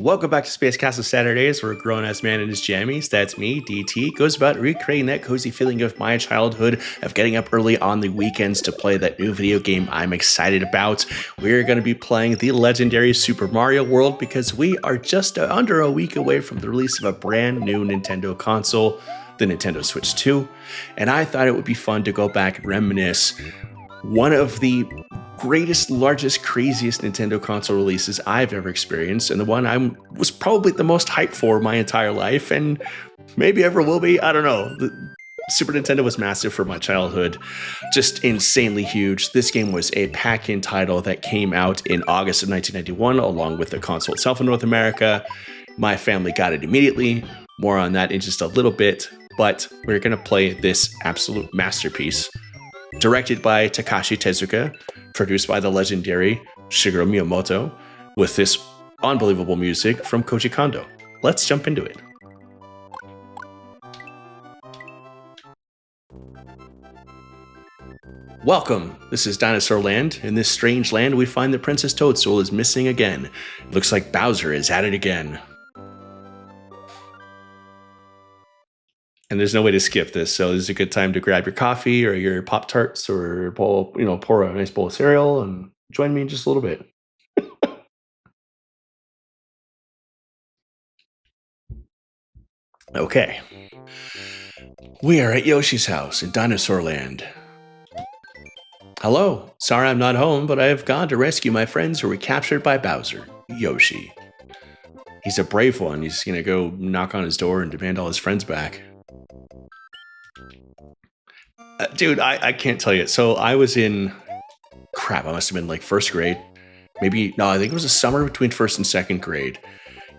Welcome back to Space Castle Saturdays, where a grown-ass man and his jammies, that's me, DT, goes about recreating that cozy feeling of my childhood of getting up early on the weekends to play that new video game I'm excited about. We're going to be playing the legendary Super Mario World because we are just under a week away from the release of a brand new Nintendo console, the Nintendo Switch 2, and I thought it would be fun to go back and reminisce. One of the greatest, largest, craziest Nintendo console releases I've ever experienced, and the one I was probably the most hyped for my entire life, and maybe ever will be. I don't know. The Super Nintendo was massive for my childhood, just insanely huge. This game was a pack-in title that came out in August of 1991, along with the console itself in North America. My family got it immediately. More on that in just a little bit, but we're going to play this absolute masterpiece. Directed by Takashi Tezuka, produced by the legendary Shigeru Miyamoto, with this unbelievable music from Koji Kondo. Let's jump into it. Welcome! This is Dinosaur Land. In this strange land, we find that Princess Toadstool is missing again. It looks like Bowser is at it again. And there's no way to skip this, so this is a good time to grab your coffee or your Pop-Tarts or pour a nice bowl of cereal and join me in just a little bit. Okay. We are at Yoshi's house in Dinosaur Land. Hello. Sorry I'm not home, but I have gone to rescue my friends who were captured by Bowser. Yoshi. He's a brave one. He's gonna go knock on his door and demand all his friends back. Dude, I can't tell you. So I was in, I must have been like first grade. I think it was a summer between first and second grade.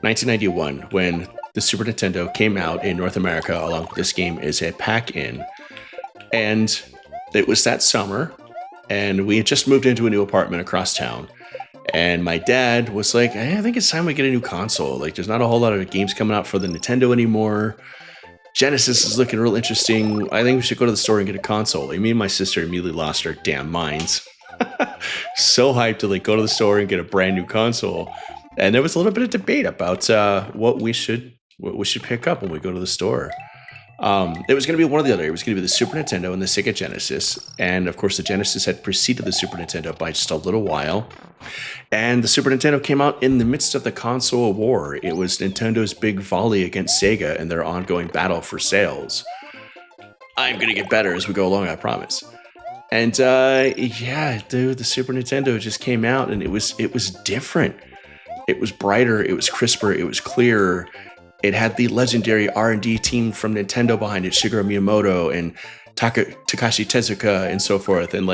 1991, when the Super Nintendo came out in North America along with this game as a pack-in. And it was that summer, and we had just moved into a new apartment across town. And my dad was like, I think it's time we get a new console. Like, there's not a whole lot of games coming out for the Nintendo anymore. Genesis is looking real interesting. I think we should go to the store and get a console. Me and my sister immediately lost our damn minds. So hyped to go to the store and get a brand new console. And there was a little bit of debate about what we should pick up when we go to the store. It was going to be one or the other. It was going to be the Super Nintendo and the Sega Genesis. And of course, the Genesis had preceded the Super Nintendo by just a little while. And the Super Nintendo came out in the midst of the console war. It was Nintendo's big volley against Sega and their ongoing battle for sales. I'm going to get better as we go along, I promise. And the Super Nintendo just came out and it was different. It was brighter, it was crisper, it was clearer. It had the legendary R&D team from Nintendo behind it, Shigeru Miyamoto and Takashi Tezuka and so forth. And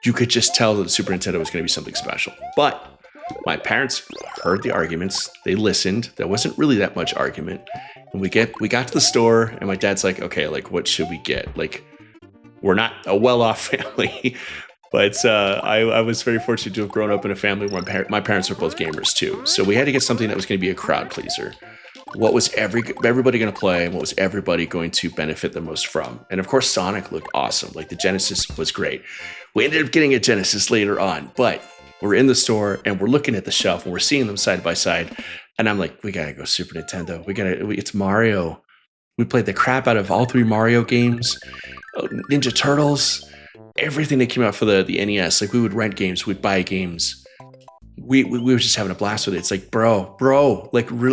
you could just tell that the Super Nintendo was going to be something special. But my parents heard the arguments. They listened. There wasn't really that much argument. And we got to the store and my dad's like, okay, what should we get? We're not a well-off family. But I was very fortunate to have grown up in a family where my parents were both gamers too. So we had to get something that was going to be a crowd pleaser. What was everybody going to play, and what was everybody going to benefit the most from? And of course, Sonic looked awesome. The Genesis was great. We ended up getting a Genesis later on, but we're in the store and we're looking at the shelf and we're seeing them side by side. And I'm like, we gotta go Super Nintendo. It's Mario. We played the crap out of all three Mario games, Ninja Turtles. Everything that came out for the NES, we would rent games, we'd buy games. We were just having a blast with it. It's bro.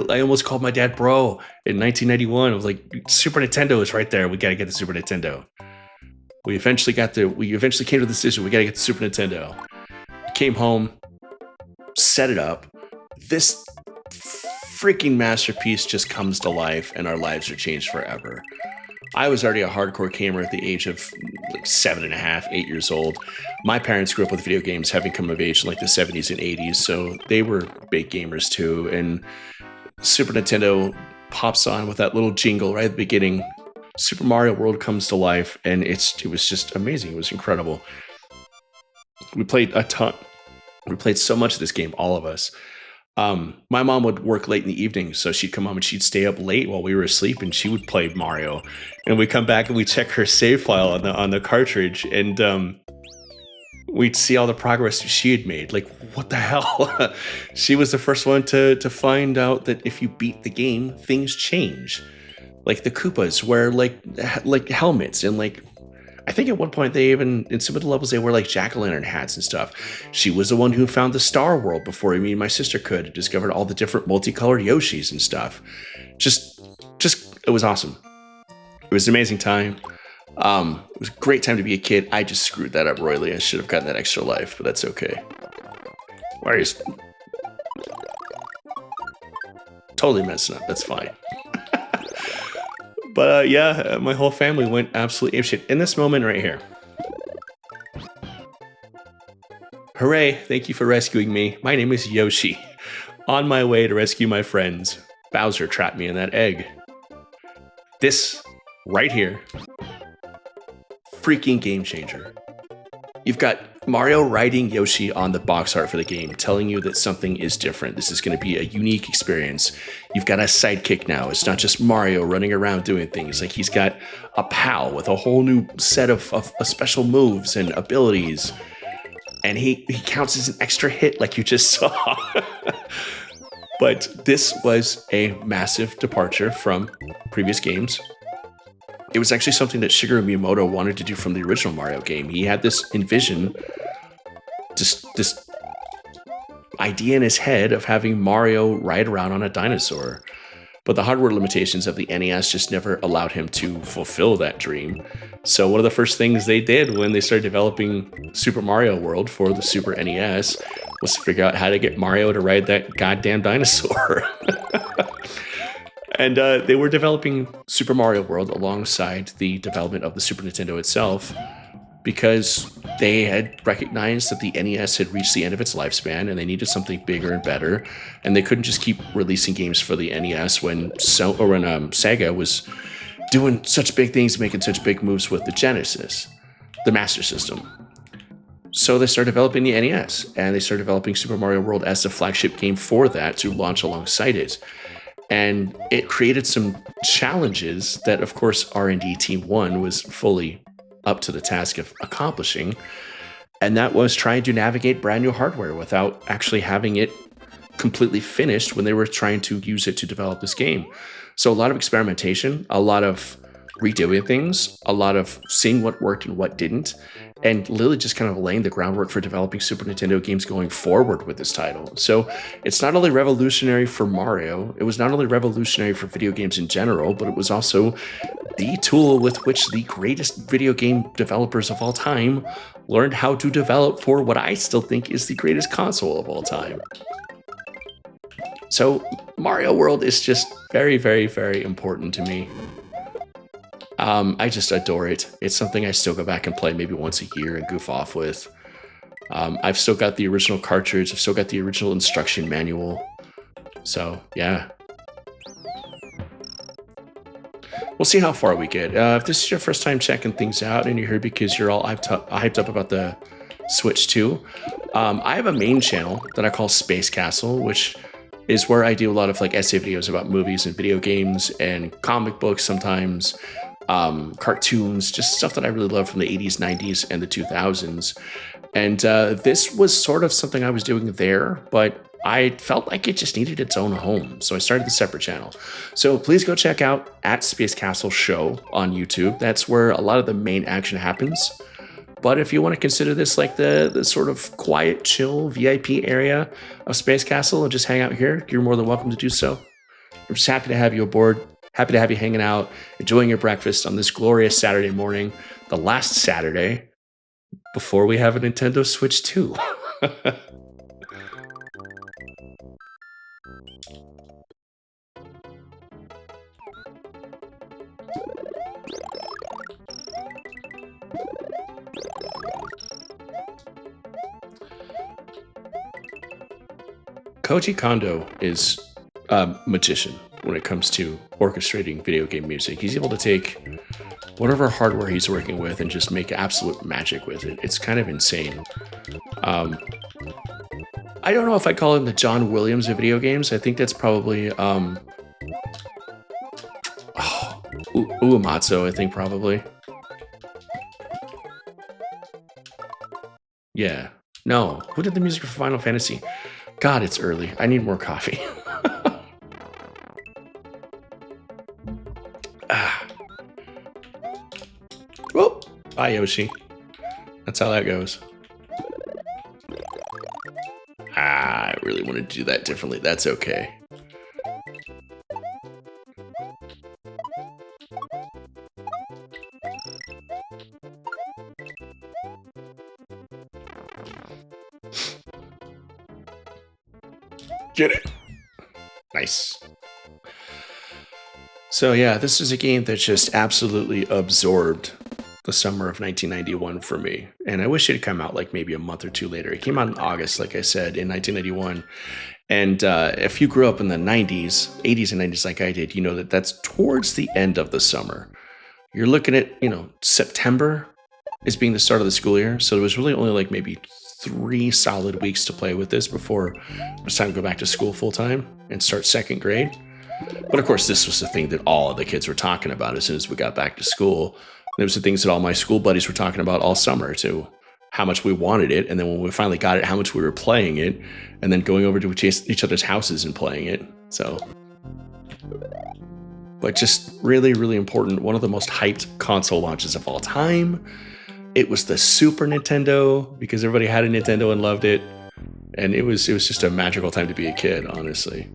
I almost called my dad bro in 1991. I was like, Super Nintendo is right there. We got to get the Super Nintendo. We eventually came to the decision. We got to get the Super Nintendo. Came home, set it up. This freaking masterpiece just comes to life and our lives are changed forever. I was already a hardcore gamer at the age of 7.5, 8 years old. My parents grew up with video games, having come of age in the 70s and 80s, so they were big gamers too. And Super Nintendo pops on with that little jingle right at the beginning. Super Mario World comes to life, and it was just amazing. It was incredible. We played a ton. We played so much of this game, all of us. My mom would work late in the evening, so she'd come home and she'd stay up late while we were asleep, and she would play Mario. And we'd come back and we'd check her save file on the cartridge, and we'd see all the progress she had made. Like, what the hell? She was the first one to find out that if you beat the game, things change. Like the Koopas wear like helmets, and like I think at one point they even in some of the levels they wear like jack-o'-lantern hats and stuff. She was the one who found the Star World before me and my sister could. Discovered all the different multicolored Yoshis and stuff. Just it was awesome. It was an amazing time. It was a great time to be a kid. I just screwed that up royally. I should have gotten that extra life, but that's okay. Why are you totally messing up? That's fine. But yeah, my whole family went absolutely apeshit in this moment right here. Hooray, thank you for rescuing me. My name is Yoshi. On my way to rescue my friends. Bowser trapped me in that egg. This right here, freaking game changer. You've got Mario riding Yoshi on the box art for the game, telling you that something is different. This is going to be a unique experience. You've got a sidekick now. It's not just Mario running around doing things. Like, he's got a pal with a whole new set of special moves and abilities. And he counts as an extra hit like you just saw. But this was a massive departure from previous games. It was actually something that Shigeru Miyamoto wanted to do from the original Mario game. He had this this idea in his head of having Mario ride around on a dinosaur. But the hardware limitations of the NES just never allowed him to fulfill that dream. So one of the first things they did when they started developing Super Mario World for the Super NES was figure out how to get Mario to ride that goddamn dinosaur. And they were developing Super Mario World alongside the development of the Super Nintendo itself because they had recognized that the NES had reached the end of its lifespan and they needed something bigger and better. And they couldn't just keep releasing games for the NES when Sega was doing such big things, making such big moves with the Genesis, the Master System. So they started developing the NES, and they started developing Super Mario World as the flagship game for that to launch alongside it. And it created some challenges that, of course, R&D Team 1 was fully up to the task of accomplishing. And that was trying to navigate brand new hardware without actually having it completely finished when they were trying to use it to develop this game. So a lot of experimentation, a lot of redoing things, a lot of seeing what worked and what didn't, and literally just kind of laying the groundwork for developing Super Nintendo games going forward with this title. So it's not only revolutionary for Mario, it was not only revolutionary for video games in general, but it was also the tool with which the greatest video game developers of all time learned how to develop for what I still think is the greatest console of all time. So Mario World is just very, very, very important to me. I just adore it. It's something I still go back and play maybe once a year and goof off with. I've still got the original cartridge. I've still got the original instruction manual. So, yeah. We'll see how far we get. If this is your first time checking things out and you're here because you're all hyped up about the Switch 2, I have a main channel that I call Space Castle, which is where I do a lot of like essay videos about movies and video games and comic books sometimes. Cartoons, just stuff that I really love from the 80s, 90s, and the 2000s. And this was sort of something I was doing there, but I felt like it just needed its own home. So I started the separate channel. So please go check out at Space Castle Show on YouTube. That's where a lot of the main action happens. But if you want to consider this like the sort of quiet, chill VIP area of Space Castle and just hang out here, you're more than welcome to do so. I'm just happy to have you aboard. Happy to have you hanging out, enjoying your breakfast on this glorious Saturday morning, the last Saturday before we have a Nintendo Switch 2. Koji Kondo is a magician when it comes to orchestrating video game music. He's able to take whatever hardware he's working with and just make absolute magic with it. It's kind of insane. I don't know if I call him the John Williams of video games. I think that's probably Uematsu, I think probably. Yeah. No. Who did the music for Final Fantasy? God, it's early. I need more coffee. Ah. Whoop. Bye, Yoshi. That's how that goes. I really wanted to do that differently. That's okay. Get it. Nice. So yeah, this is a game that just absolutely absorbed the summer of 1991 for me. And I wish it had come out like maybe a month or two later. It came out in August, like I said, in 1991. And if you grew up in the 90s, 80s and 90s like I did, you know that that's towards the end of the summer. You're looking at, September is being the start of the school year. So it was really only like maybe 3 solid weeks to play with this before it was time to go back to school full time and start second grade. But of course, this was the thing that all of the kids were talking about as soon as we got back to school. There was the things that all my school buddies were talking about all summer too. How much we wanted it, and then when we finally got it, how much we were playing it, and then going over to each other's houses and playing it. So, but just really, really important. One of the most hyped console launches of all time. It was the Super Nintendo because everybody had a Nintendo and loved it, and it was just a magical time to be a kid, honestly.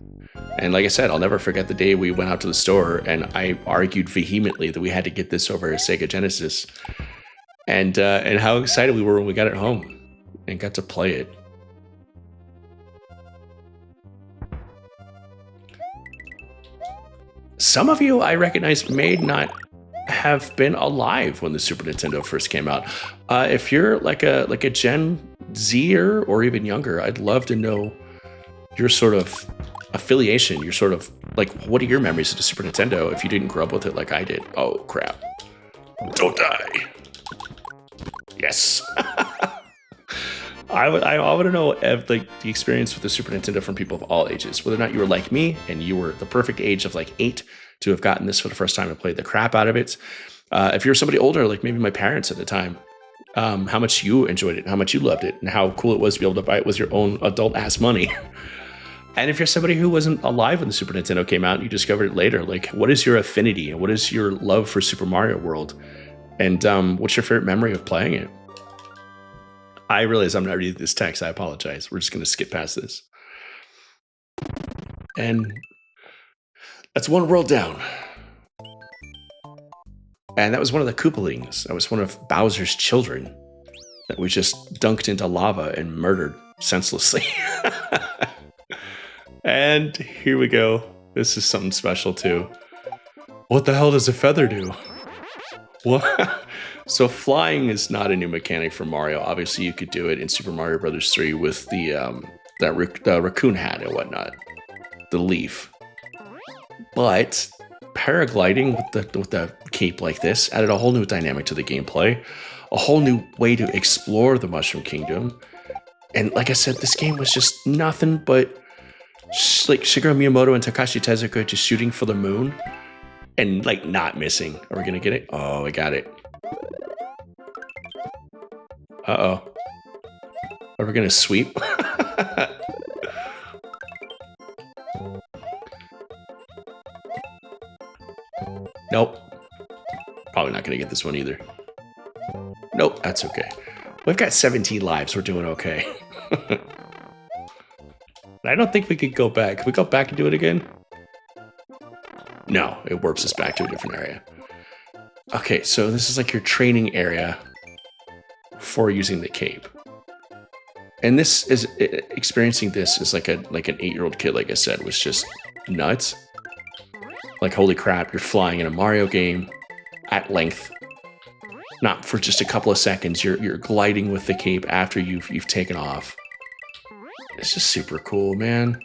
And like I said, I'll never forget the day we went out to the store and I argued vehemently that we had to get this over a Sega Genesis, and how excited we were when we got it home and got to play it. Some of you I recognize may not have been alive when the Super Nintendo first came out. If you're like a Gen Zer or even younger, I'd love to know your sort of affiliation. Your sort of like, what are your memories of the Super Nintendo if you didn't grow up with it like I did? Oh crap! Don't die. Yes. I want to know like the experience with the Super Nintendo from people of all ages, whether or not you were like me and you were the perfect age of like 8 to have gotten this for the first time and played the crap out of it. If you're somebody older, like maybe my parents at the time, how much you enjoyed it, how much you loved it, and how cool it was to be able to buy it with your own adult ass money. And if you're somebody who wasn't alive when the Super Nintendo came out and you discovered it later, like what is your affinity and what is your love for Super Mario World? And what's your favorite memory of playing it? I realize I'm not reading this text. I apologize. We're just going to skip past this. And that's one world down. And that was one of the Koopalings. That was one of Bowser's children that we just dunked into lava and murdered senselessly. And here we go. This is something special too. What the hell does a feather do? What? So flying is not a new mechanic for Mario. Obviously, you could do it in Super Mario Bros. 3 with the raccoon hat and whatnot, the leaf. But paragliding with the cape like this added a whole new dynamic to the gameplay, a whole new way to explore the Mushroom Kingdom. And like I said, this game was just nothing but like Shigeru Miyamoto and Takashi Tezuka just shooting for the moon and like not missing. Are we gonna get it? Oh, I got it. Uh-oh. Are we gonna sweep? Nope. Probably not gonna get this one either. Nope, that's okay. We've got 17 lives. We're doing okay. I don't think we could go back. Can we go back and do it again? No, it warps us back to a different area. Okay, so this is like your training area for using the cape. And this is experiencing this as like an 8-year-old kid, like I said, was just nuts. Like, holy crap, you're flying in a Mario game at length. Not for just a couple of seconds. You're gliding with the cape after you've taken off. It's just super cool, man.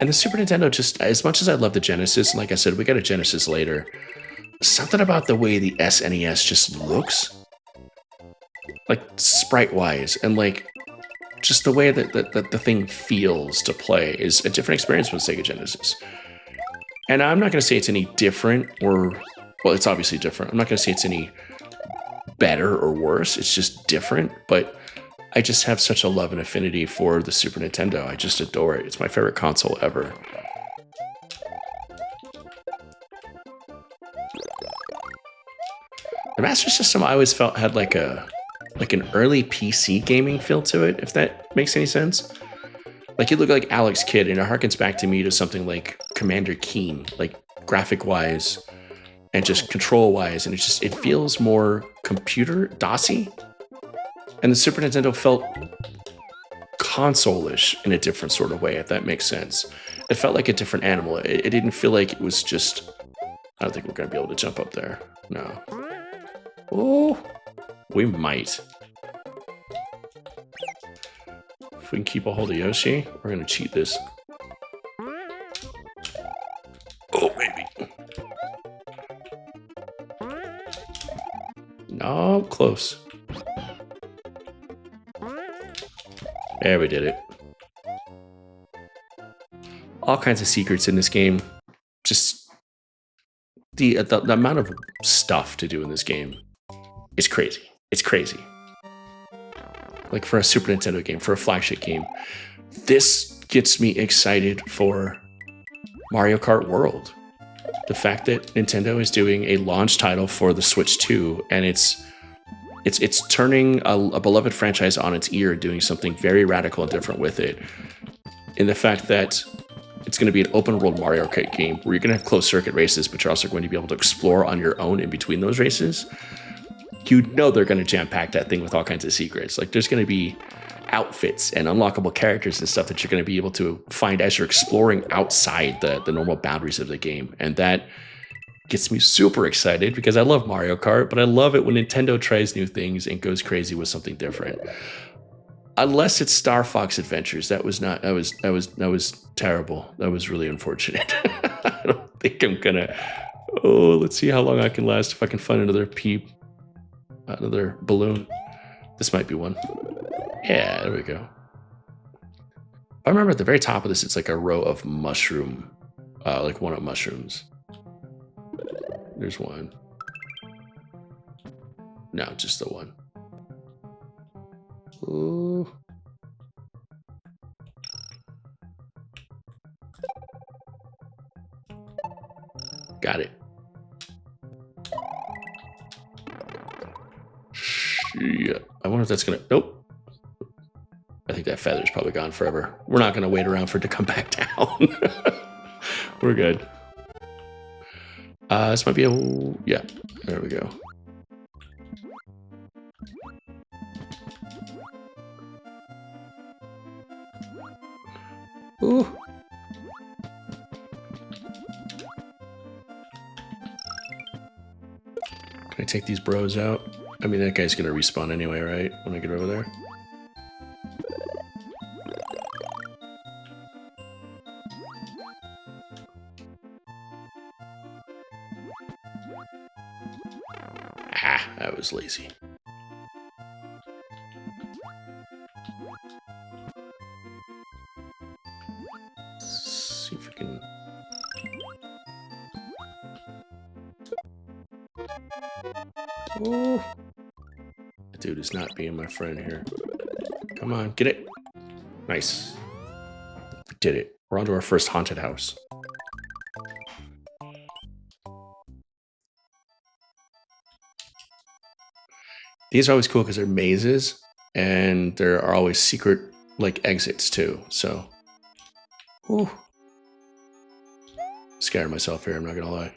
And the Super Nintendo, just as much as I love the Genesis, and like I said, we got a Genesis later, something about the way the SNES just looks, like sprite-wise, and like just the way that the thing feels to play is a different experience with Sega Genesis. And I'm not going to say it's any different or, well, it's obviously different. I'm not going to say it's any better or worse. It's just different. But I just have such a love and affinity for the Super Nintendo. I just adore it. It's my favorite console ever. The Master System I always felt had like an early PC gaming feel to it, if that makes any sense. Like you look like Alex Kidd, and it harkens back to me to something like Commander Keen, like graphic wise and just control wise, and it feels more computer DOSy. And the Super Nintendo felt console-ish in a different sort of way, if that makes sense. It felt like a different animal. It didn't feel like it was just. I don't think we're gonna be able to jump up there. No. Oh, we might. If we can keep a hold of Yoshi, we're gonna cheat this. Oh, maybe. No, close. There, we did it. All kinds of secrets in this game. Just the amount of stuff to do in this game is crazy. It's crazy. Like for a Super Nintendo game, for a flagship game, this gets me excited for Mario Kart World. The fact that Nintendo is doing a launch title for the Switch 2, and it's turning a beloved franchise on its ear, doing something very radical and different with it. In the fact that it's going to be an open world Mario Kart game where you're going to have closed circuit races, but you're also going to be able to explore on your own in between those races. You know they're going to jam pack that thing with all kinds of secrets. Like there's going to be outfits and unlockable characters and stuff that you're going to be able to find as you're exploring outside the normal boundaries of the game. And that gets me super excited because I love Mario Kart, but I love it when Nintendo tries new things and goes crazy with something different. Unless it's Star Fox Adventures, that was terrible. That was really unfortunate. I don't think I'm gonna. Oh, let's see how long I can last if I can find another balloon. This might be one. Yeah, there we go. I remember at the very top of this, it's like a row of mushroom, like one-up mushrooms. There's one. No, just the one. Ooh. Got it. Yeah. I wonder if that's gonna. Nope. I think that feather's probably gone forever. We're not gonna wait around for it to come back down. We're good. This might be a. Yeah. There we go. Ooh. Can I take these bros out? I mean, that guy's gonna respawn anyway, right? When I get over there. Ah, that was lazy. Let's see if we can. Oh, that dude is not being my friend here. Come on, get it. Nice. We did it. We're on to our first haunted house. These are always cool because they're mazes, and there are always secret like exits too. So, whew. Scaring myself here. I'm not gonna lie.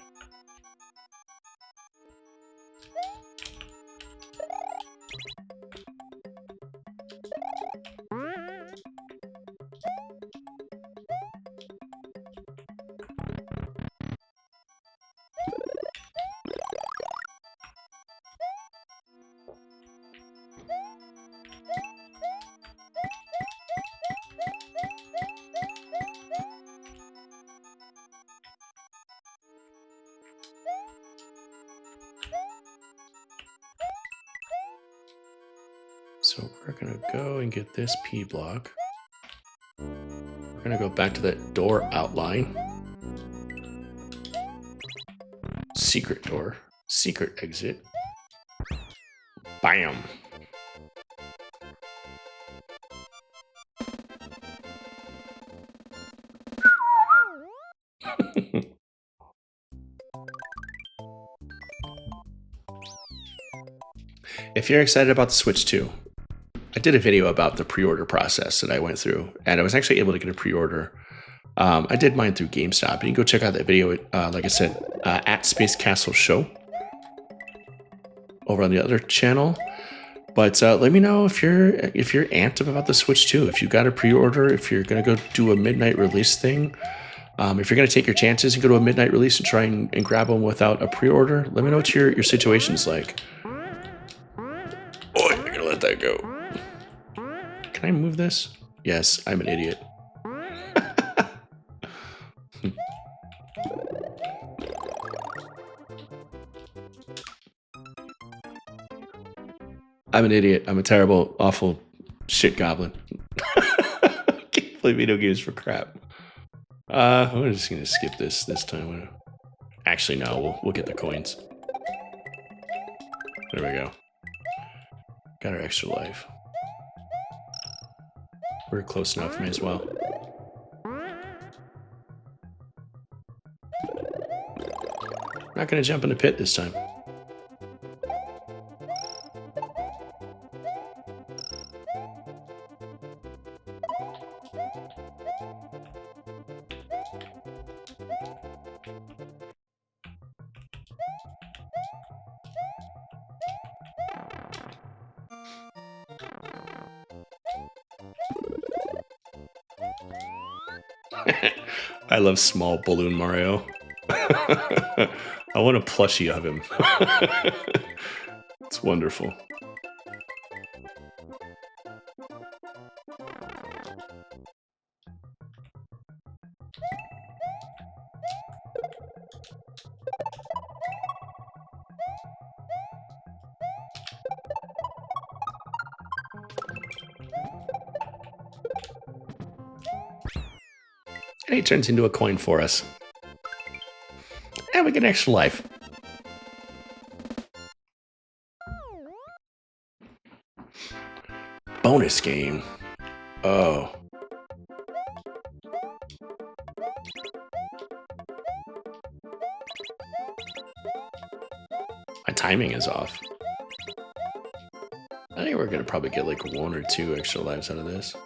So we're gonna go and get this P block. We're gonna go back to that door outline. Secret door. Secret exit. Bam! if you're excited about the Switch 2, I did a video about the pre-order process that I went through, and I was actually able to get a pre-order. I did mine through GameStop. You can go check out that video, like I said, at Space Castle Show over on the other channel. But let me know if you're amped about the Switch 2. If you got a pre-order, if you're gonna go do a midnight release thing, if you're gonna take your chances and go to a midnight release and try and grab them without a pre-order, let me know what your situation's like. Oh, I'm gonna let that go. Can I move this? Yes, I'm an idiot. I'm an idiot. I'm a terrible, awful shit goblin. Can't play video games for crap. I'm just gonna skip this time. Actually, no, we'll get the coins. There we go. Got our extra life. We're close enough, may as well. Not gonna jump in the pit this time. I love small balloon Mario. I want a plushie of him. It's wonderful. And he turns into a coin for us. And we get an extra life. Bonus game. Oh. My timing is off. I think we're gonna probably get like 1 or 2 extra lives out of this.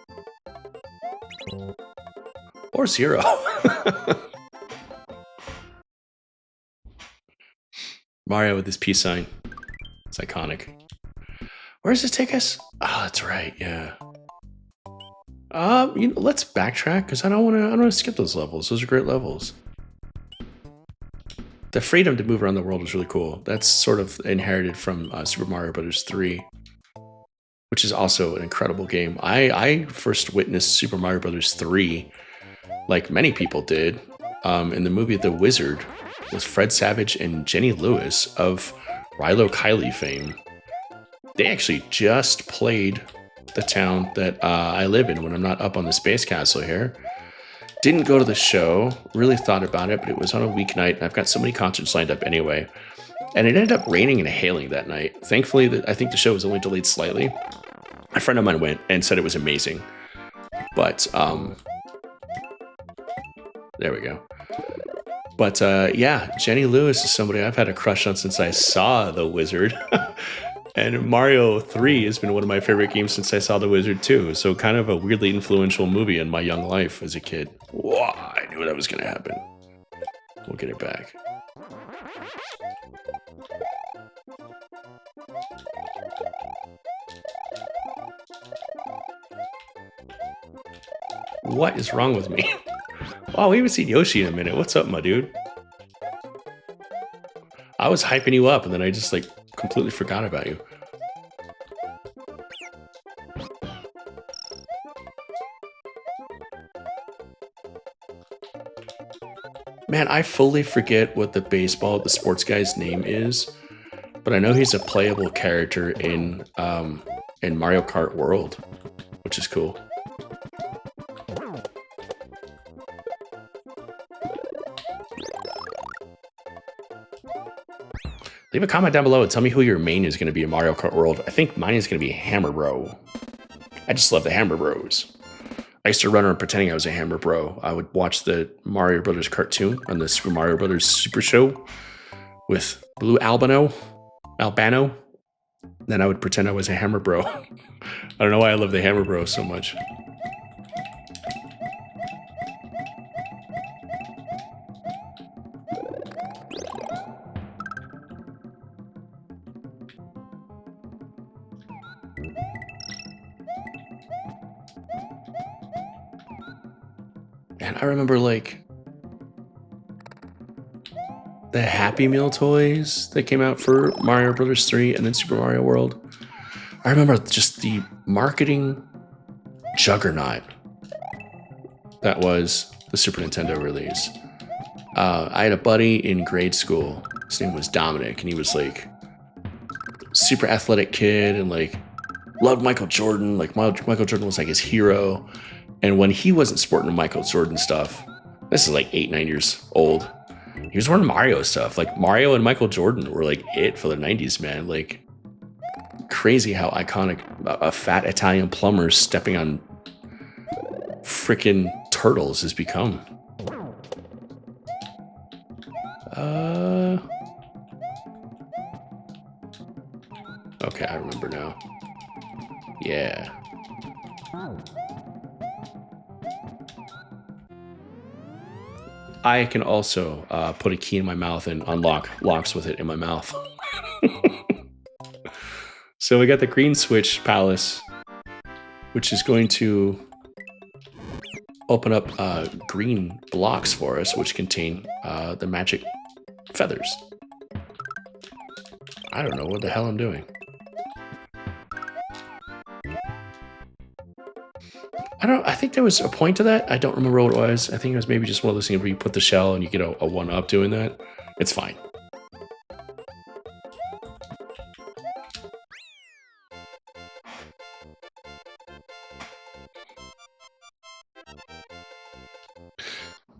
Or 0. Mario with his peace sign. It's iconic. Where does this take us? Oh, that's right, yeah. Let's backtrack because I don't want to skip those levels. Those are great levels. The freedom to move around the world was really cool. That's sort of inherited from Super Mario Bros. 3, which is also an incredible game. I first witnessed Super Mario Bros. 3, like many people did, in the movie The Wizard with Fred Savage and Jenny Lewis of Rilo Kiley fame. They actually just played the town that I live in when I'm not up on the Space Castle here. Didn't go to the show, really thought about it, but it was on a weeknight, and I've got so many concerts lined up anyway. And it ended up raining and hailing that night. Thankfully, I think the show was only delayed slightly. A friend of mine went and said it was amazing. But, there we go. But, yeah, Jenny Lewis is somebody I've had a crush on since I saw The Wizard. And Mario 3 has been one of my favorite games since I saw The Wizard 2. So kind of a weirdly influential movie in my young life as a kid. Whoa, I knew that was going to happen. We'll get it back. What is wrong with me? Wow, we haven't seen Yoshi in a minute. What's up, my dude? I was hyping you up, and then I just, like, completely forgot about you. Man, I fully forget what the sports guy's name is, but I know he's a playable character in Mario Kart World, which is cool. Leave a comment down below and tell me who your main is going to be in Mario Kart World. I think mine is going to be Hammer Bro. I just love the Hammer Bros. I used to run around pretending I was a Hammer Bro. I would watch the Mario Brothers cartoon on the Super Mario Brothers Super Show with Blue Albano. Then I would pretend I was a Hammer Bro. I don't know why I love the Hammer Bro so much. And I remember like the Happy Meal toys that came out for Mario Brothers 3 and then Super Mario World. I remember just the marketing juggernaut that was the Super Nintendo release. I had a buddy in grade school. His name was Dominic, and he was like super athletic kid and like loved Michael Jordan. Like Michael Jordan was like his hero. And when he wasn't sporting Michael Jordan stuff, this is like 8-9 years old, he was wearing Mario stuff. Like Mario and Michael Jordan were like it for the 90s, man. Like crazy how iconic a fat Italian plumber stepping on freaking turtles has become. Okay, I remember now. Yeah. I can also put a key in my mouth and unlock locks with it in my mouth. So we got the Green Switch Palace, which is going to open up green blocks for us, which contain the magic feathers. I don't know what the hell I'm doing. I think there was a point to that. I don't remember what it was. I think it was maybe just one of those things where you put the shell and you get a 1-up doing that. It's fine.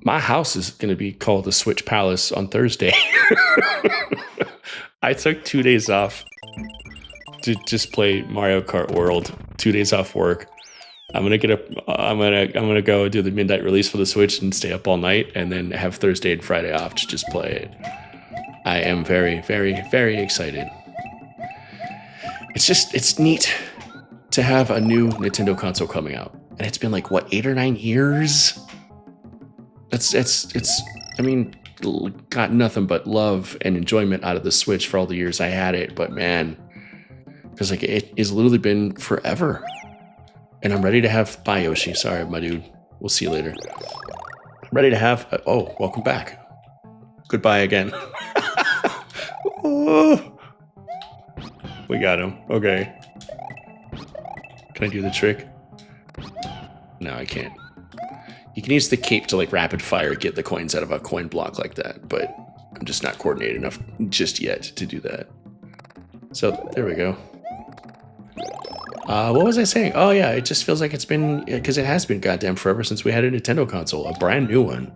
My house is going to be called the Switch Palace on Thursday. I took 2 days off to just play Mario Kart World. 2 days off work. I'm gonna get up. I'm gonna go do the midnight release for the Switch and stay up all night, and then have Thursday and Friday off to just play it. I am very, very, very excited. It's neat to have a new Nintendo console coming out, and it's been like what 8 or 9 years. I mean, got nothing but love and enjoyment out of the Switch for all the years I had it, but man, because like it has literally been forever. And I'm ready to have... Bye, Yoshi. Sorry, my dude. We'll see you later. I'm ready to have... Oh, welcome back. Goodbye again. Oh. We got him. Okay. Can I do the trick? No, I can't. You can use the cape to, like, rapid fire get the coins out of a coin block like that, but I'm just not coordinated enough just yet to do that. So, there we go. What was I saying? Oh yeah, it just feels like it's been, because it has been goddamn forever since we had a Nintendo console, a brand new one.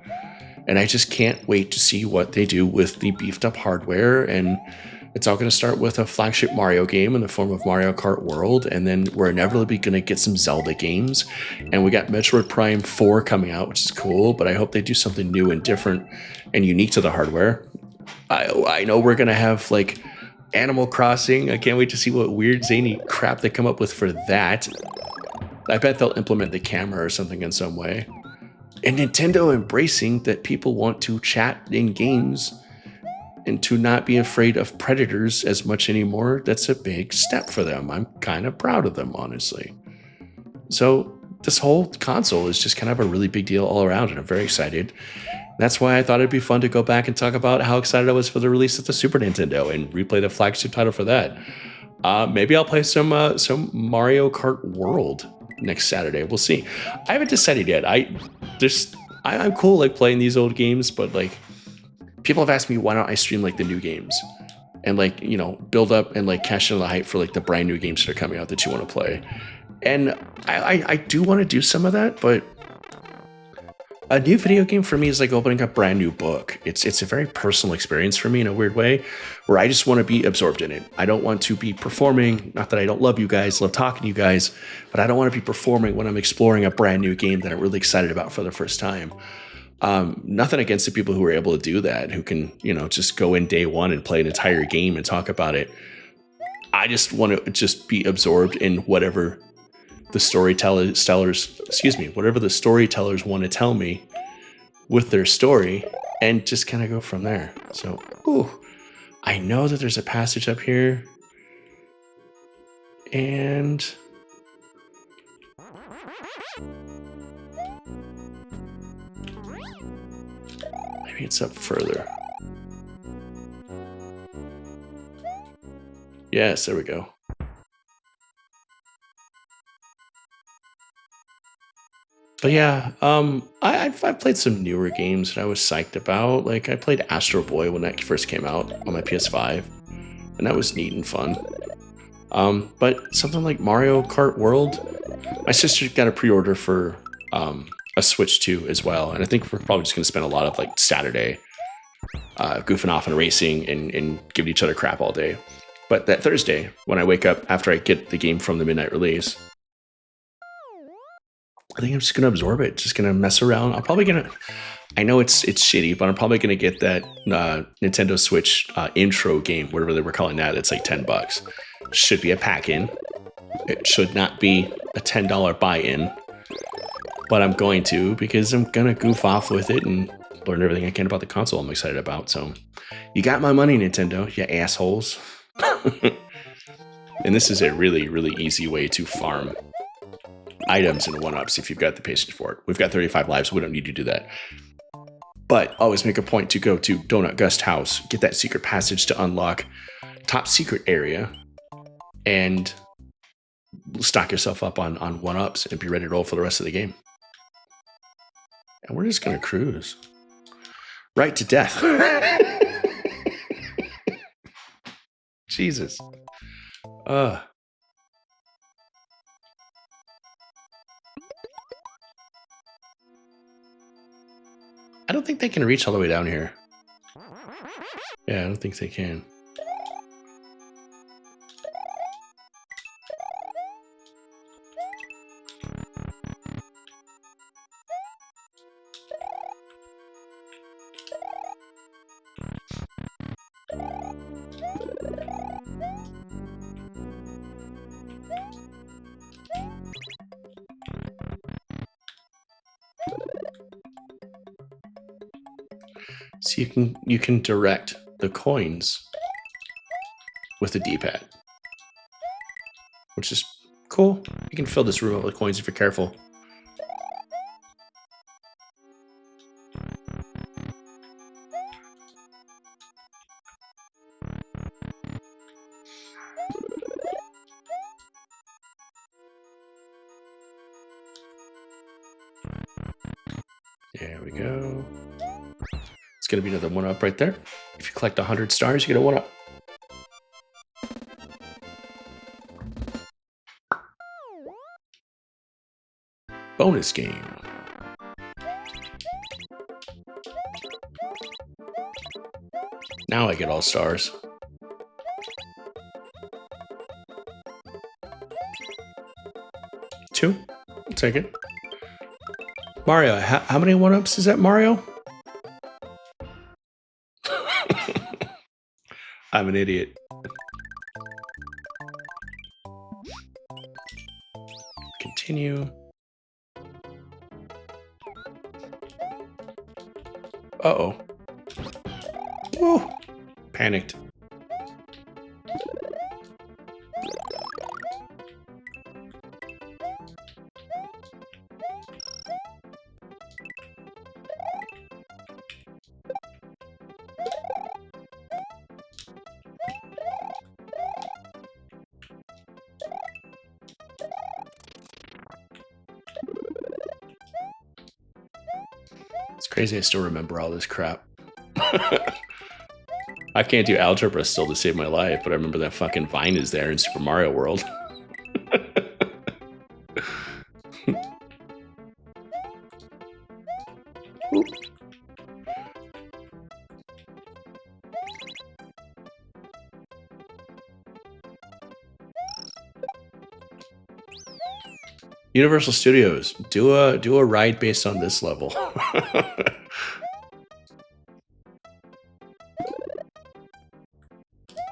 And I just can't wait to see what they do with the beefed up hardware. And it's all going to start with a flagship Mario game in the form of Mario Kart World. And then we're inevitably going to get some Zelda games. And we got Metroid Prime 4 coming out, which is cool. But I hope they do something new and different and unique to the hardware. I know we're going to have like Animal Crossing. I can't wait to see what weird zany crap they come up with for that. I bet they'll implement the camera or something in some way. And Nintendo embracing that people want to chat in games and to not be afraid of predators as much anymore. That's a big step for them. I'm kind of proud of them, honestly. So this whole console is just kind of a really big deal all around, and I'm very excited. That's why I thought it'd be fun to go back and talk about how excited I was for the release of the Super Nintendo and replay the flagship title for that. Maybe I'll play some Mario Kart World next Saturday. We'll see. I haven't decided yet. I'm cool like playing these old games, but like people have asked me why don't I stream like the new games and like, you know, build up and like cash in the hype for like the brand new games that are coming out that you want to play. And I do want to do some of that, but a new video game for me is like opening a brand new book. It's a very personal experience for me in a weird way, where I just want to be absorbed in it. I don't want to be performing. Not that I don't love you guys, love talking to you guys, but I don't want to be performing when I'm exploring a brand new game that I'm really excited about for the first time. Nothing against the people who are able to do that, who can, you know, just go in day one and play an entire game and talk about it. I just want to just be absorbed in whatever the whatever the storytellers want to tell me with their story, and just kind of go from there. So, ooh, I know that there's a passage up here, and maybe it's up further. Yes, there we go. But yeah, I've played some newer games that I was psyched about. Like I played Astro Boy when that first came out on my PS5, and that was neat and fun. But something like Mario Kart World, my sister got a pre-order for a Switch 2 as well, and I think we're probably just going to spend a lot of like Saturday goofing off and racing and giving each other crap all day. But that Thursday, when I wake up after I get the game from the midnight release, I think I'm just gonna absorb it. Just gonna mess around. I'm probably gonna. I know it's shitty, but I'm probably gonna get that Nintendo Switch intro game, whatever they were calling that. It's like $10. Should be a pack-in. It should not be a $10 buy-in. But I'm going to, because I'm gonna goof off with it and learn everything I can about the console I'm excited about. So, you got my money, Nintendo, you assholes. And this is a really, really easy way to farm items and one-ups if you've got the patience for it. We've got 35 lives, we don't need to do that. But always make a point to go to Donut Gust House, get that secret passage to unlock top secret area, and stock yourself up on one-ups and be ready to roll for the rest of the game. And we're just gonna cruise. Right to death. Jesus. I don't think they can reach all the way down here. Yeah, I don't think they can. So you can direct the coins with the D-pad, which is cool. You can fill this room up with coins if you're careful. There we go. It's going to be another one-up right there. If you collect 100 stars, you get a one-up. Bonus game. Now I get all stars. Two. I'll take it. Mario, how many one-ups is that, Mario? I'm an idiot. Continue. Uh-oh. Whoa. Panicked. It's crazy I still remember all this crap. I can't do algebra still to save my life, but I remember that fucking vine is there in Super Mario World. Universal Studios, do a ride based on this level.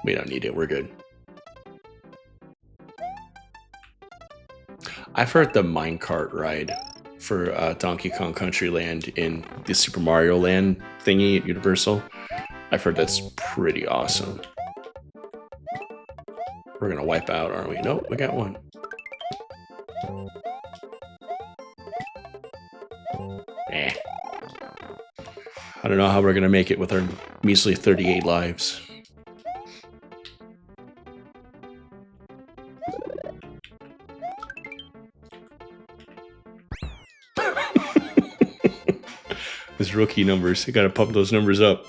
We don't need it, we're good. I've heard the minecart ride for Donkey Kong Country Land in the Super Mario Land thingy at Universal. I've heard that's pretty awesome. We're gonna wipe out, aren't we? Nope, we got one. Eh. I don't know how we're gonna make it with our measly 38 lives. Those rookie numbers, you gotta pump those numbers up.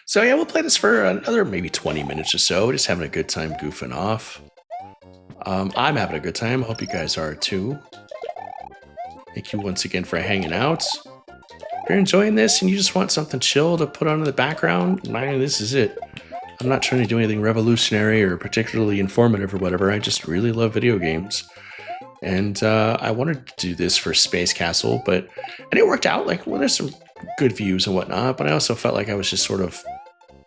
So yeah, we'll play this for another maybe 20 minutes or so, just having a good time goofing off. I'm having a good time. I hope you guys are too. Thank you once again for hanging out. If you're enjoying this and you just want something chill to put on in the background, man, this is it. I'm not trying to do anything revolutionary or particularly informative or whatever. I just really love video games. And I wanted to do this for Space Castle, and it worked out. Like, well, there's some good views and whatnot, but I also felt like I was just sort of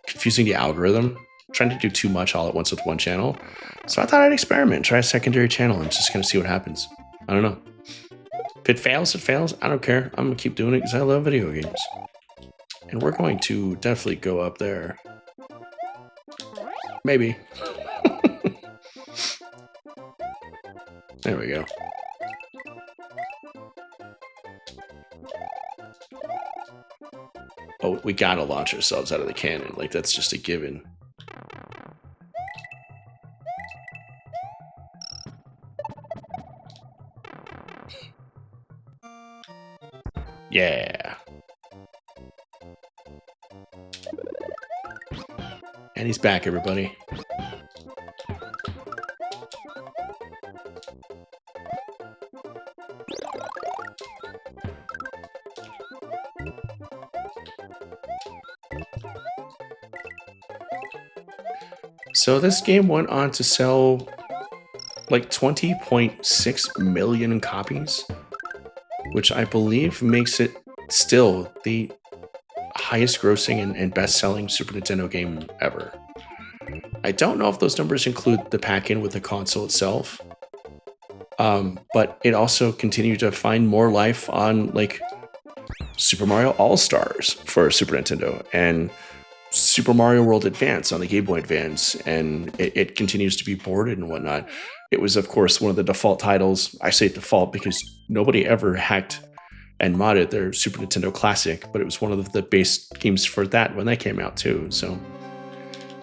confusing the algorithm, trying to do too much all at once with one channel. So I thought I'd experiment, try a secondary channel, and just kind of see what happens. I don't know. If it fails, it fails. I don't care. I'm going to keep doing it because I love video games. And we're going to definitely go up there. Maybe. There we go. Oh, we gotta launch ourselves out of the cannon. Like, that's just a given. Yeah. And he's back, everybody. So this game went on to sell like 20.6 million copies, which I believe makes it still the highest grossing and best-selling Super Nintendo game ever. I don't know if those numbers include the pack-in with the console itself, but it also continued to find more life on like Super Mario All-Stars for Super Nintendo and Super Mario World Advance on the Game Boy Advance, and it continues to be ported and whatnot. It was, of course, one of the default titles. I say default because nobody ever hacked and modded their Super Nintendo Classic, but it was one of the base games for that when that came out too. So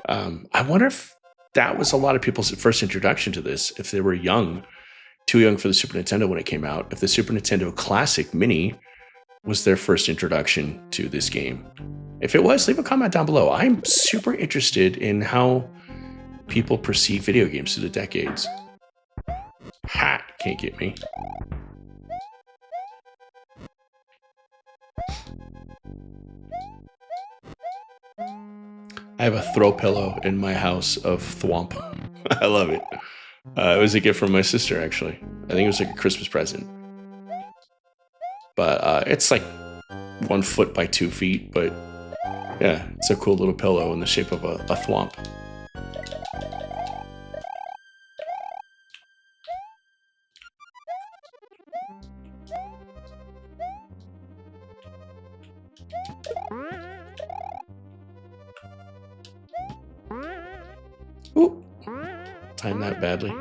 I wonder if that was a lot of people's first introduction to this, if they were young, too young for the Super Nintendo when it came out, if the Super Nintendo Classic Mini was their first introduction to this game. If it was, leave a comment down below. I'm super interested in how people perceive video games through the decades. Ha! Can't get me. I have a throw pillow in my house of Thwomp. I love it. It was a gift from my sister, actually. I think it was like a Christmas present. But it's like 1 foot by 2 feet, but yeah, it's a cool little pillow in the shape of a thwomp. Ooh, timed that badly.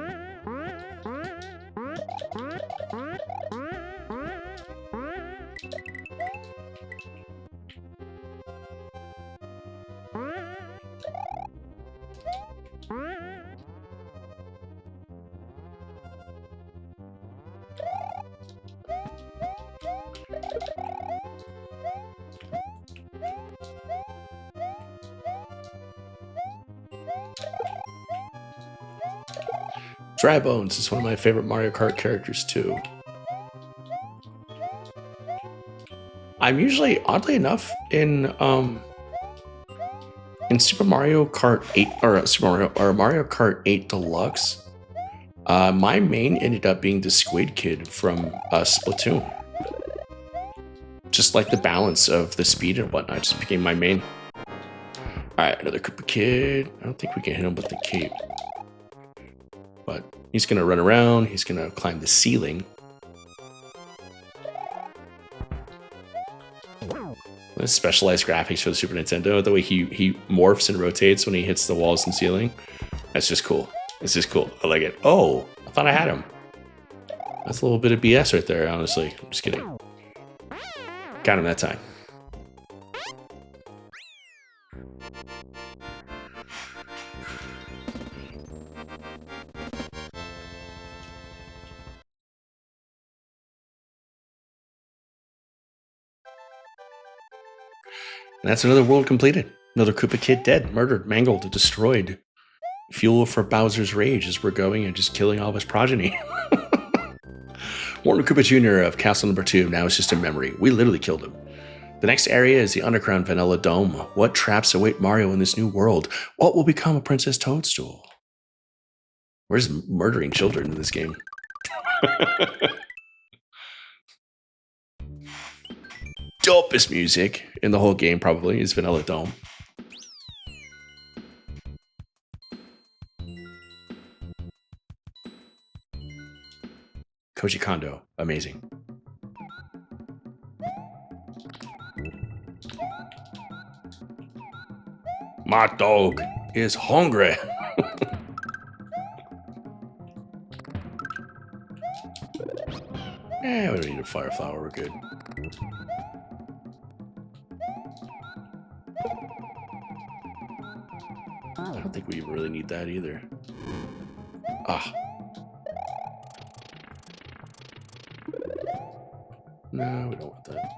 Dry Bones is one of my favorite Mario Kart characters too. I'm usually, oddly enough, in Super Mario Kart 8 or Mario Kart 8 Deluxe, my main ended up being the Squid Kid from Splatoon. just like the balance of the speed and whatnot. Just became my main. All right, another Koopa Kid. I don't think we can hit him with the cape. But he's going to run around. He's going to climb the ceiling. There's specialized graphics for the Super Nintendo. The way he morphs and rotates when he hits the walls and ceiling. That's just cool. It's just cool. I like it. Oh, I thought I had him. That's a little bit of BS right there, honestly. I'm just kidding. Got him that time. And that's another world completed. Another Koopa Kid dead, murdered, mangled, destroyed. Fuel for Bowser's rage as we're going and just killing all of his progeny. Morton Koopa Jr. of Castle Number 2 now is just a memory. We literally killed him. The next area is the underground Vanilla Dome. What traps await Mario in this new world? What will become of Princess Toadstool? We're just murdering children in this game. Dopest music in the whole game probably is Vanilla Dome. Koji Kondo, amazing. My dog is hungry. We don't need a fire flower, we're good. I don't think we really need that either. Ah. No, we don't want that.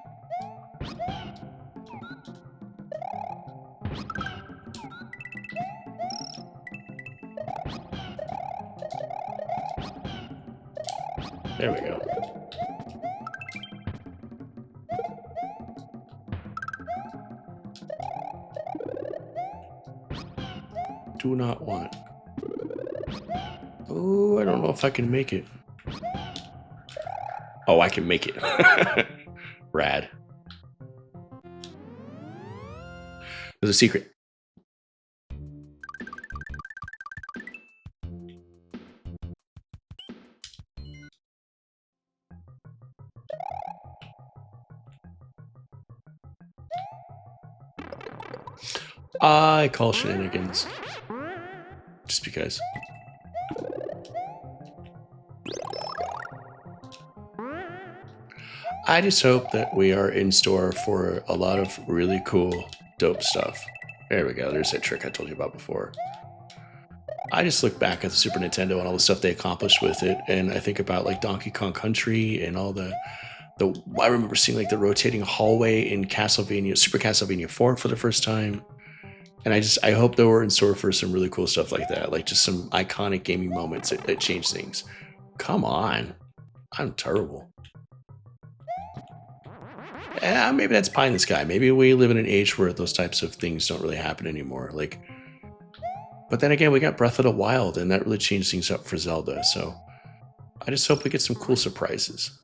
There we go. Do not want. Oh, I don't know if I can make it. Oh, I can make it. Rad. There's a secret. I call shenanigans. Just because. I just hope that we are in store for a lot of really cool, dope stuff. There we go. There's that trick I told you about before. I just look back at the Super Nintendo and all the stuff they accomplished with it, and I think about like Donkey Kong Country and all the I remember seeing like the rotating hallway in Castlevania, Super Castlevania 4 for the first time. And I hope that we're in store for some really cool stuff like that, like just some iconic gaming moments that change things. Come on. I'm terrible. Yeah, maybe that's pie in the sky. Maybe we live in an age where those types of things don't really happen anymore. Like, but then again, we got Breath of the Wild, and that really changed things up for Zelda. So I just hope we get some cool surprises.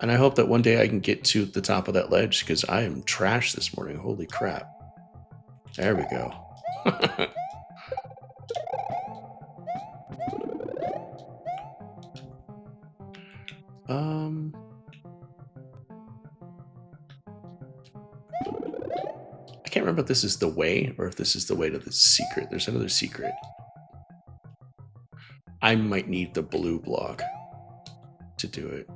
And I hope that one day I can get to the top of that ledge, because I am trash this morning. Holy crap. There we go. I can't remember if this is the way or if this is the way to the secret. There's another secret. I might need the blue block to do it.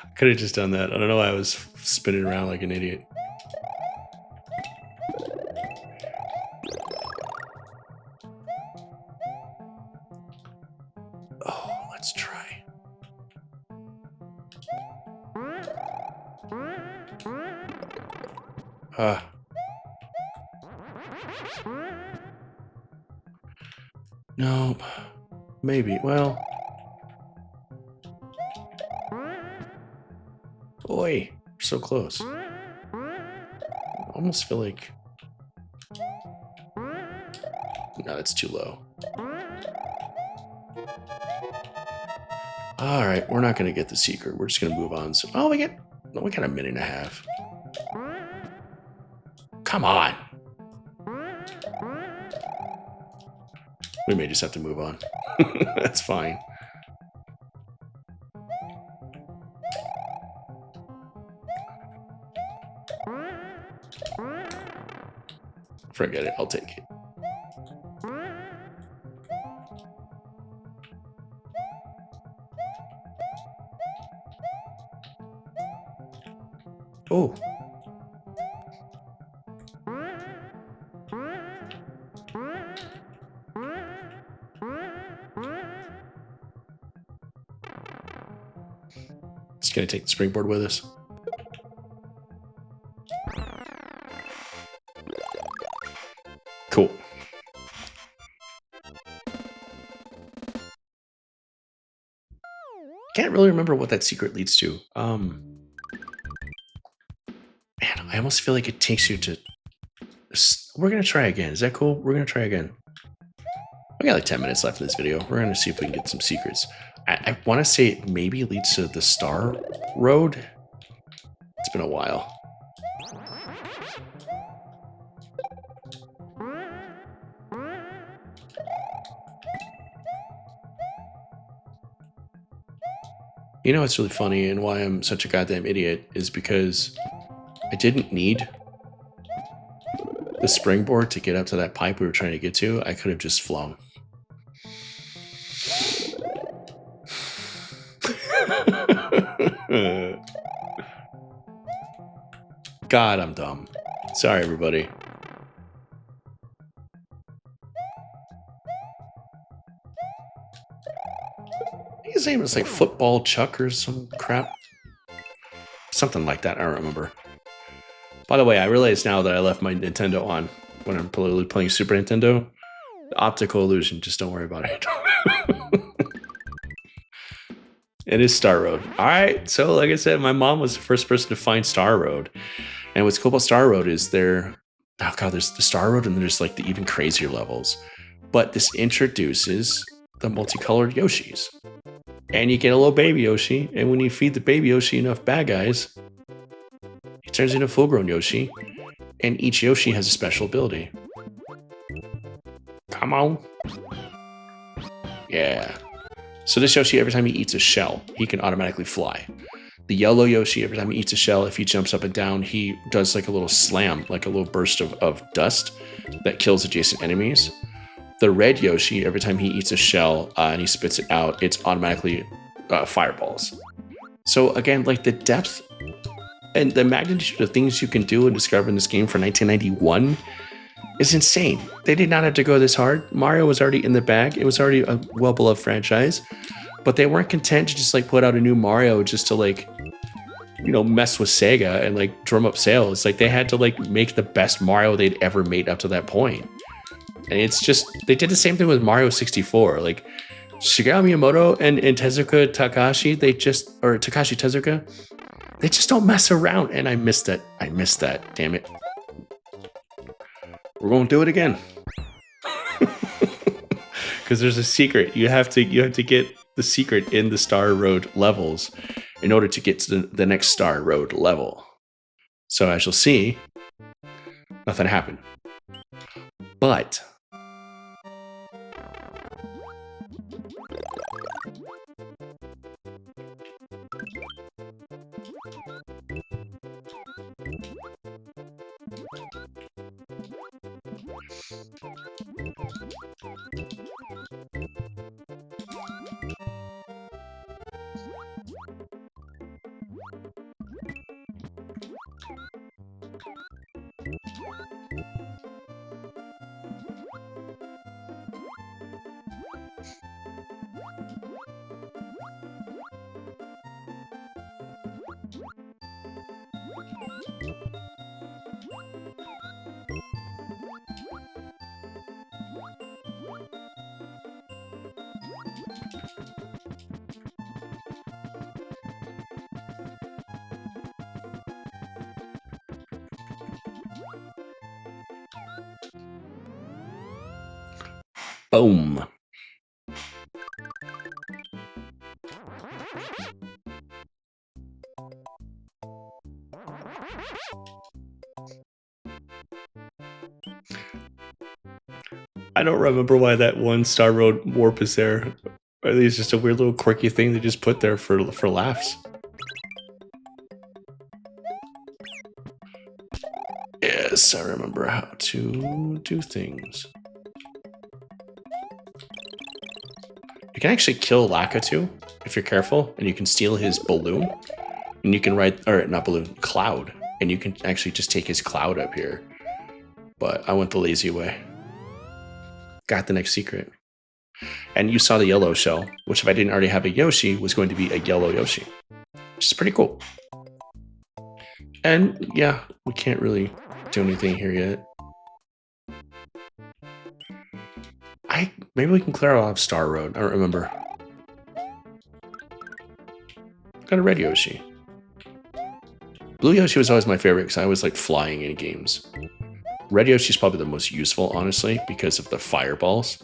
I could have just done that. I don't know why I was spinning around like an idiot. Oh, let's try. No, maybe. Well, boy, we're so close. I almost feel like No, that's too low. All right, we're not going to get the secret. We're just going to move on. So, oh, we got a minute and a half. Come on. We may just have to move on. That's fine. Forget it. I'll take it. Oh. Just gonna take the springboard with us. Cool. Can't really remember what that secret leads to. Man, I almost feel like it takes you to... We're gonna try again. Is that cool? We're gonna try again. We got like 10 minutes left in this video. We're gonna see if we can get some secrets. I want to say it maybe leads to the Star Road. It's been a while. You know what's really funny and why I'm such a goddamn idiot is because I didn't need the springboard to get up to that pipe we were trying to get to. I could have just flown. God, I'm dumb. Sorry, everybody. I think his name was like Football Chuck or some crap. Something like that, I don't remember. By the way, I realize now that I left my Nintendo on when I'm playing Super Nintendo. The optical illusion, just don't worry about it. It is Star Road. All right, so like I said, my mom was the first person to find Star Road. And what's cool about Star Road is there's the Star Road and there's like the even crazier levels. But this introduces the multicolored Yoshis. And you get a little baby Yoshi, and when you feed the baby Yoshi enough bad guys, he turns into a full-grown Yoshi, and each Yoshi has a special ability. Come on. Yeah. So this Yoshi, every time he eats a shell, he can automatically fly. The yellow Yoshi, every time he eats a shell, if he jumps up and down, he does like a little slam, like a little burst of dust that kills adjacent enemies. The red Yoshi, every time he eats a shell and he spits it out, it's automatically fireballs. So again, like the depth and the magnitude of things you can do and discover in this game for 1991 is insane. They did not have to go this hard. Mario was already in the bag. It was already a well-beloved franchise. But they weren't content to just like put out a new Mario just to like, you know, mess with Sega and like drum up sales. Like they had to like make the best Mario they'd ever made up to that point. And it's just, they did the same thing with Mario 64. Like Shigeru Miyamoto and Tezuka Takahashi, Takashi Tezuka, they just don't mess around. And I missed that. Damn it. We're going to do it again. Because there's a secret. You have to get the secret in the Star Road levels in order to get to the next Star Road level. So as you'll see, nothing happened. But Boom. I don't remember why that one Star Road warp is there. I think it's just a weird little quirky thing they just put there for laughs. Yes, I remember how to do things. You can actually kill Lakitu if you're careful, and you can steal his balloon. And you can ride, or not balloon, cloud. And you can actually just take his cloud up here. But I went the lazy way. Got the next secret. And you saw the yellow shell, which if I didn't already have a Yoshi, was going to be a yellow Yoshi. Which is pretty cool. And yeah, we can't really do anything here yet. Maybe we can clear off Star Road. I don't remember. Got a red Yoshi. Blue Yoshi was always my favorite because I was like flying in games. Red Yoshi is probably the most useful, honestly, because of the fireballs.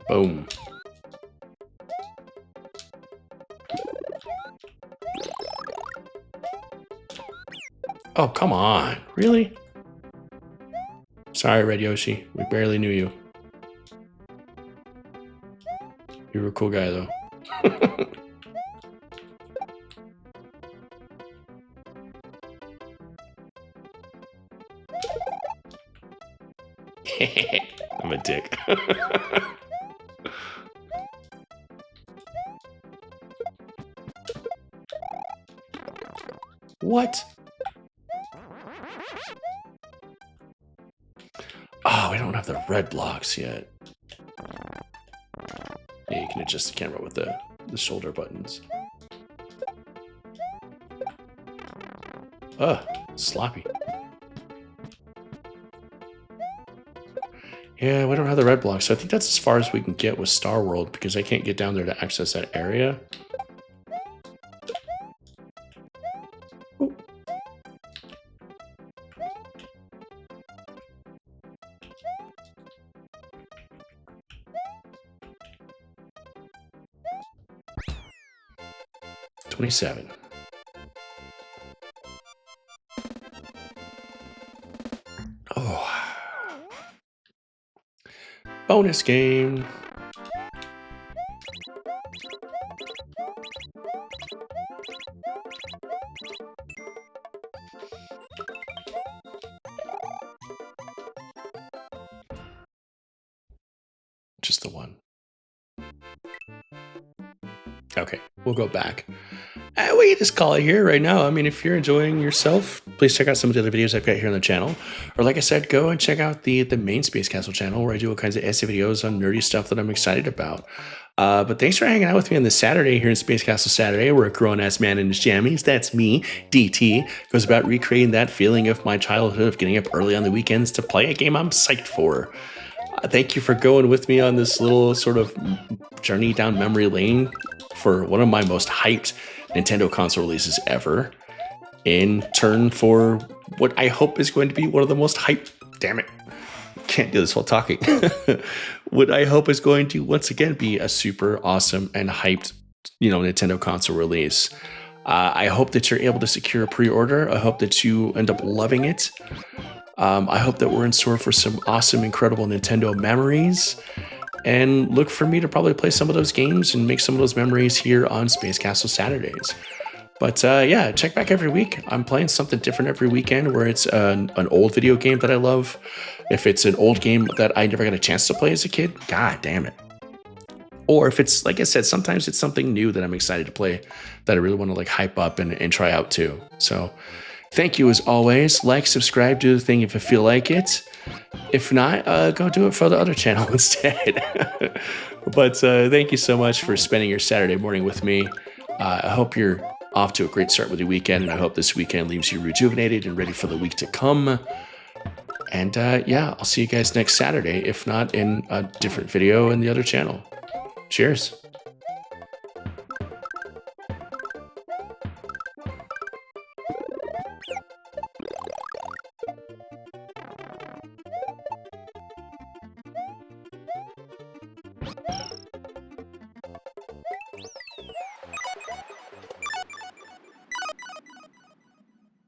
Boom. Oh, come on. Really? Sorry, Red Yoshi. We barely knew you. You were a cool guy, though. I'm a dick. What? Oh, we don't have the red blocks yet. Yeah, you can adjust the camera with the shoulder buttons. Ugh, sloppy. Yeah, we don't have the red blocks, so I think that's as far as we can get with Star World because I can't get down there to access that area. Ooh. $27. Oh. Bonus game. Just the one. Okay, we'll go back. We can just call it here right now. I mean, if you're enjoying yourself, please check out some of the other videos I've got here on the channel. Or like I said, go and check out the main Space Castle channel where I do all kinds of essay videos on nerdy stuff that I'm excited about. But thanks for hanging out with me on this Saturday here in Space Castle Saturday, where a grown-ass man in his jammies, that's me, DT, goes about recreating that feeling of my childhood of getting up early on the weekends to play a game I'm psyched for. Thank you for going with me on this little sort of journey down memory lane for one of my most hyped Nintendo console releases ever, in turn for what I hope is going to be one of the most hyped, damn it, can't do this while talking, what I hope is going to once again be a super awesome and hyped, Nintendo console release. I hope that you're able to secure a pre-order. I hope that you end up loving it. I hope that we're in store for some awesome, incredible Nintendo memories. And look for me to probably play some of those games and make some of those memories here on Space Castle Saturdays. But yeah, check back every week. I'm playing something different every weekend, where it's an old video game that I love. If it's an old game that I never got a chance to play as a kid, god damn it. Or if it's, like I said, sometimes it's something new that I'm excited to play that I really want to like hype up and try out too. So thank you as always. Like, subscribe, do the thing if you feel like it. If not, go do it for the other channel instead. But thank you so much for spending your Saturday morning with me. I hope you're off to a great start with your weekend, and I hope this weekend leaves you rejuvenated and ready for the week to come. And yeah, I'll see you guys next Saturday, if not in a different video in the other channel. Cheers.